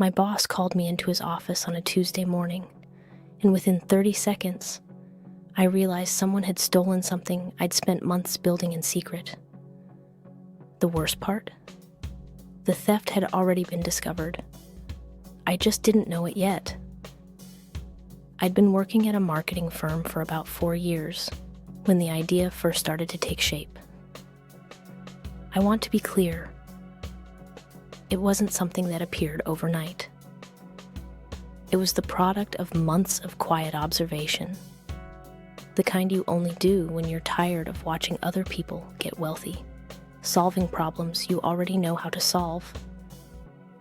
My boss called me into his office on a Tuesday morning, and within 30 seconds, I realized someone had stolen something I'd spent months building in secret. The worst part? The theft had already been discovered. I just didn't know it yet. I'd been working at a marketing firm for about 4 years when the idea first started to take shape. I want to be clear. It wasn't something that appeared overnight. It was the product of months of quiet observation, the kind you only do when you're tired of watching other people get wealthy, solving problems you already know how to solve.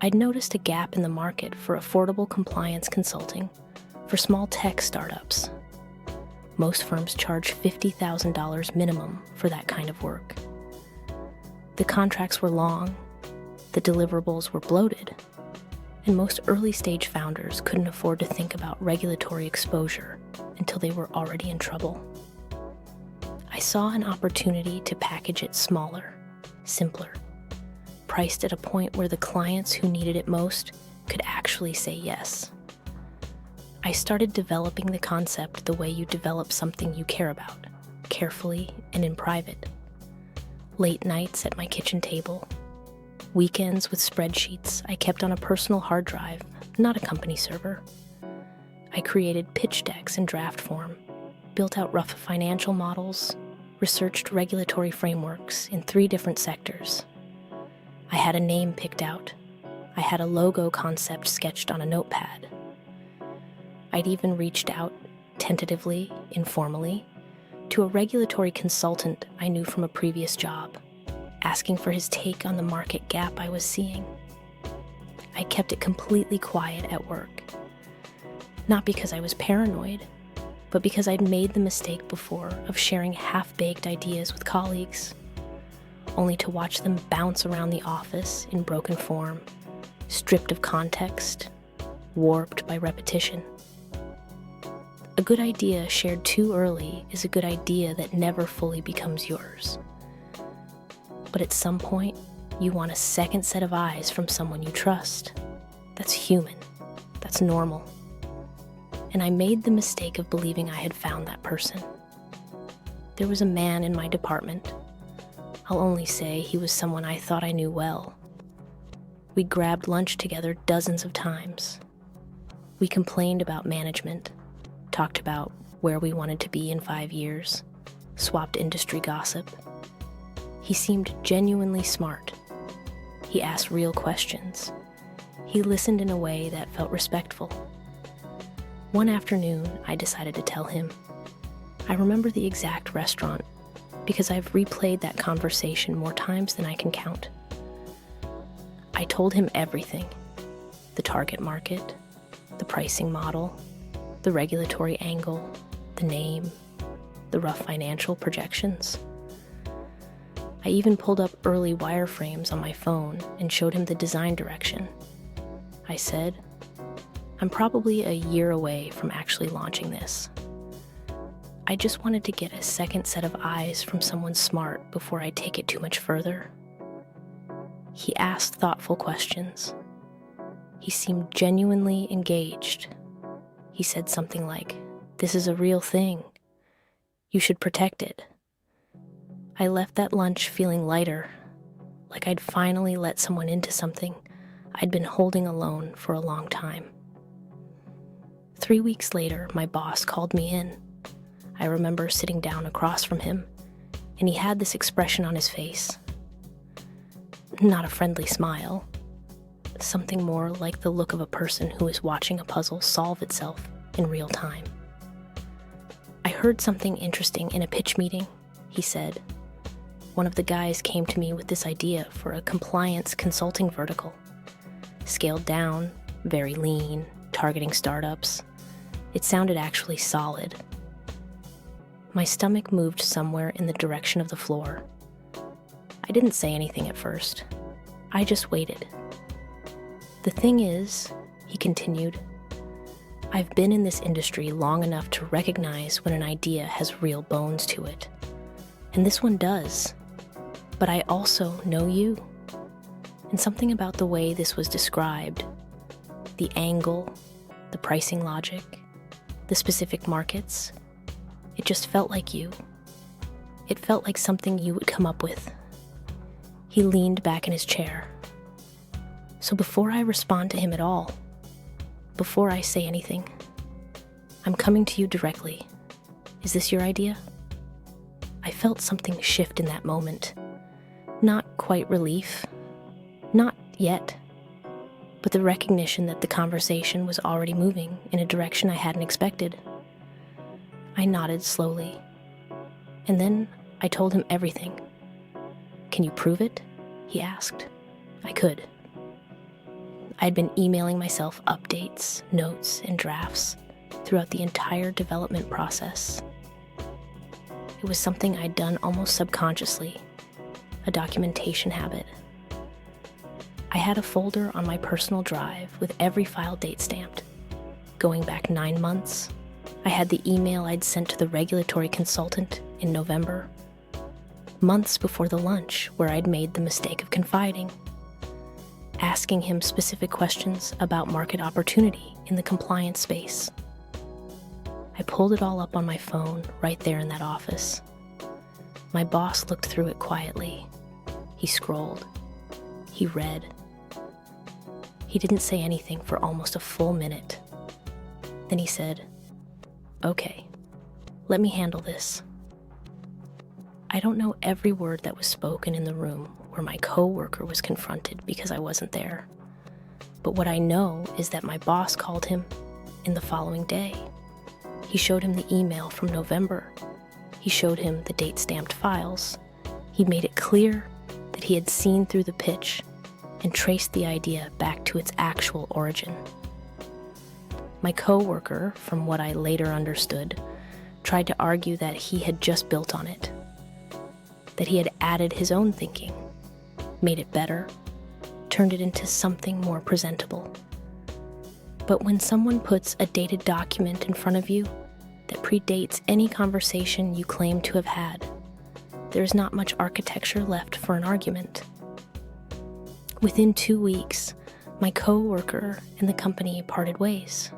I'd noticed a gap in the market for affordable compliance consulting for small tech startups. Most firms charge $50,000 minimum for that kind of work. The contracts were long, the deliverables were bloated, and most early-stage founders couldn't afford to think about regulatory exposure until they were already in trouble. I saw an opportunity to package it smaller, simpler, priced at a point where the clients who needed it most could actually say yes. I started developing the concept the way you develop something you care about, carefully and in private. Late nights at my kitchen table, weekends with spreadsheets I kept on a personal hard drive, not a company server. I created pitch decks in draft form, built out rough financial models, researched regulatory frameworks in 3 different sectors. I had a name picked out. I had a logo concept sketched on a notepad. I'd even reached out, tentatively, informally, to a regulatory consultant I knew from a previous job, asking for his take on the market gap I was seeing. I kept it completely quiet at work. Not because I was paranoid, but because I'd made the mistake before of sharing half-baked ideas with colleagues, only to watch them bounce around the office in broken form, stripped of context, warped by repetition. A good idea shared too early is a good idea that never fully becomes yours. But at some point, you want a second set of eyes from someone you trust. That's human. That's normal. And I made the mistake of believing I had found that person. There was a man in my department. I'll only say he was someone I thought I knew well. We grabbed lunch together dozens of times. We complained about management, talked about where we wanted to be in 5 years, swapped industry gossip. He seemed genuinely smart. He asked real questions. He listened in a way that felt respectful. One afternoon, I decided to tell him. I remember the exact restaurant because I've replayed that conversation more times than I can count. I told him everything: the target market, the pricing model, the regulatory angle, the name, the rough financial projections. I even pulled up early wireframes on my phone and showed him the design direction. I said, I'm probably a year away from actually launching this. I just wanted to get a second set of eyes from someone smart before I take it too much further. He asked thoughtful questions. He seemed genuinely engaged. He said something like, "This is a real thing. You should protect it." I left that lunch feeling lighter, like I'd finally let someone into something I'd been holding alone for a long time. 3 weeks later, my boss called me in. I remember sitting down across from him, and he had this expression on his face. Not a friendly smile. Something more like the look of a person who is watching a puzzle solve itself in real time. I heard something interesting in a pitch meeting, he said. One of the guys came to me with this idea for a compliance consulting vertical. Scaled down, very lean, targeting startups. It sounded actually solid. My stomach moved somewhere in the direction of the floor. I didn't say anything at first. I just waited. The thing is, he continued, I've been in this industry long enough to recognize when an idea has real bones to it. And this one does. But I also know you. And something about the way this was described, the angle, the pricing logic, the specific markets. It just felt like you. It felt like something you would come up with. He leaned back in his chair. So before I respond to him at all, before I say anything, I'm coming to you directly. Is this your idea? I felt something shift in that moment. Not quite relief. Not yet. But the recognition that the conversation was already moving in a direction I hadn't expected. I nodded slowly. And then I told him everything. Can you prove it? He asked. I could. I'd been emailing myself updates, notes, and drafts throughout the entire development process. It was something I'd done almost subconsciously, a documentation habit. I had a folder on my personal drive with every file date stamped. Going back 9 months, I had the email I'd sent to the regulatory consultant in November, months before the lunch where I'd made the mistake of confiding, asking him specific questions about market opportunity in the compliance space. I pulled it all up on my phone right there in that office. My boss looked through it quietly. He scrolled. He read. He didn't say anything for almost a full minute. Then he said, "Okay, let me handle this." I don't know every word that was spoken in the room where my coworker was confronted because I wasn't there. But what I know is that my boss called him in the following day. He showed him the email from November. He showed him the date-stamped files. He made it clear that he had seen through the pitch and traced the idea back to its actual origin. My coworker, from what I later understood, tried to argue that he had just built on it, that he had added his own thinking, made it better, turned it into something more presentable. But when someone puts a dated document in front of you that predates any conversation you claim to have had, there's not much architecture left for an argument. Within 2 weeks, my coworker and the company parted ways.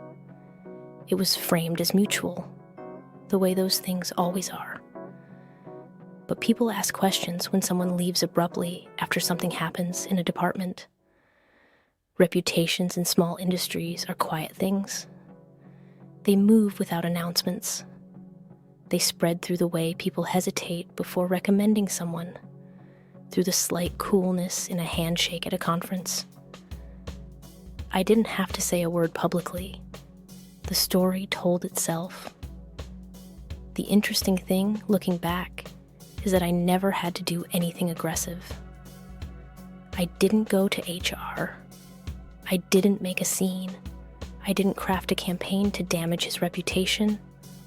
It was framed as mutual, the way those things always are. But people ask questions when someone leaves abruptly after something happens in a department. Reputations in small industries are quiet things. They move without announcements. They spread through the way people hesitate before recommending someone, through the slight coolness in a handshake at a conference. I didn't have to say a word publicly. The story told itself. The interesting thing, looking back, is that I never had to do anything aggressive. I didn't go to HR. I didn't make a scene. I didn't craft a campaign to damage his reputation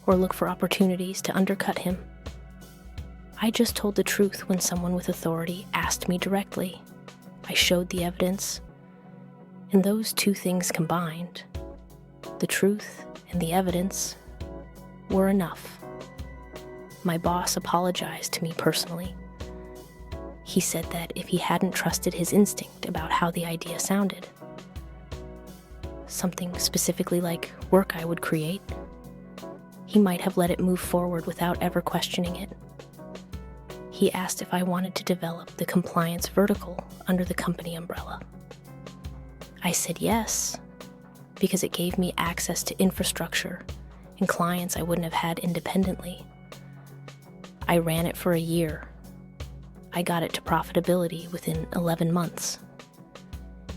or look for opportunities to undercut him. I just told the truth when someone with authority asked me directly. I showed the evidence. And those two things combined, the truth and the evidence, were enough. My boss apologized to me personally. He said that if he hadn't trusted his instinct about how the idea sounded, something specifically like work I would create, he might have let it move forward without ever questioning it. He asked if I wanted to develop the compliance vertical under the company umbrella. I said yes, because it gave me access to infrastructure and clients I wouldn't have had independently. I ran it for a year. I got it to profitability within 11 months.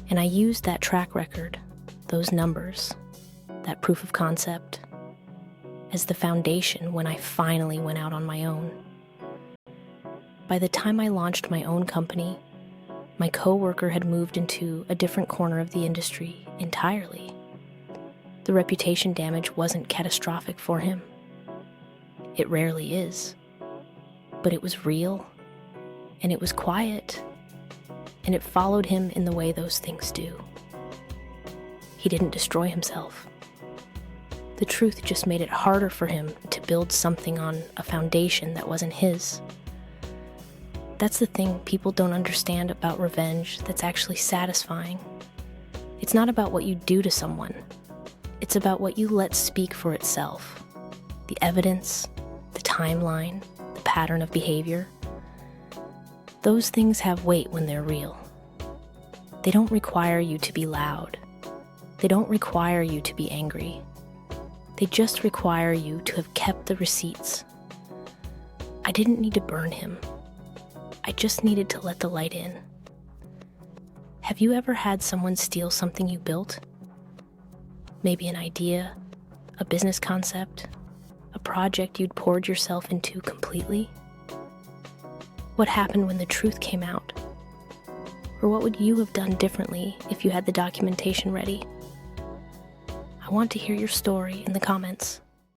And I used that track record, those numbers, that proof of concept, as the foundation when I finally went out on my own. By the time I launched my own company, my coworker had moved into a different corner of the industry entirely. The reputation damage wasn't catastrophic for him. It rarely is. But it was real, and it was quiet, and it followed him in the way those things do. He didn't destroy himself. The truth just made it harder for him to build something on a foundation that wasn't his. That's the thing people don't understand about revenge that's actually satisfying. It's not about what you do to someone. It's about what you let speak for itself. The evidence, the timeline, the pattern of behavior. Those things have weight when they're real. They don't require you to be loud. They don't require you to be angry. They just require you to have kept the receipts. I didn't need to burn him. I just needed to let the light in. Have you ever had someone steal something you built? Maybe an idea, a business concept, a project you'd poured yourself into completely? What happened when the truth came out? Or what would you have done differently if you had the documentation ready? I want to hear your story in the comments.